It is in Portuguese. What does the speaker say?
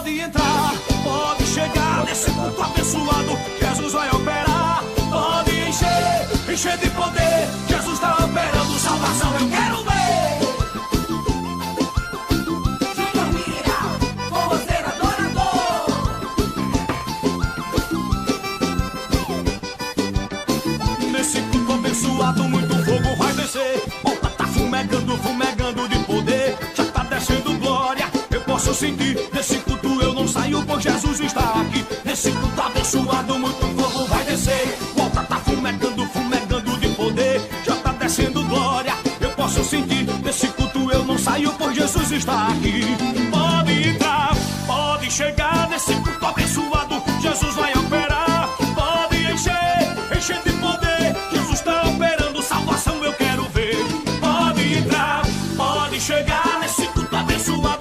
pode entrar, pode chegar nesse culto abençoado. Jesus vai operar, pode encher, encher de poder. Jesus está operando salvação, eu quero ver. Nesse culto abençoado muito fogo vai descer. Opa, tá fumegando, fumegando de poder. Já tá descendo glória, eu posso sentir. Nesse culto eu não saio, pois Jesus está aqui. Nesse culto abençoado muito fogo vai descer. Opa, tá fumegando, fumegando de poder. Já tá descendo glória, eu posso sentir. Nesse culto eu não saio, pois Jesus está aqui. Pode entrar, pode chegar nesse culto abençoado. Jesus vai operar, pode encher, encher de poder. Jesus está operando salvação, eu quero ver. Pode entrar, pode chegar nesse culto abençoado.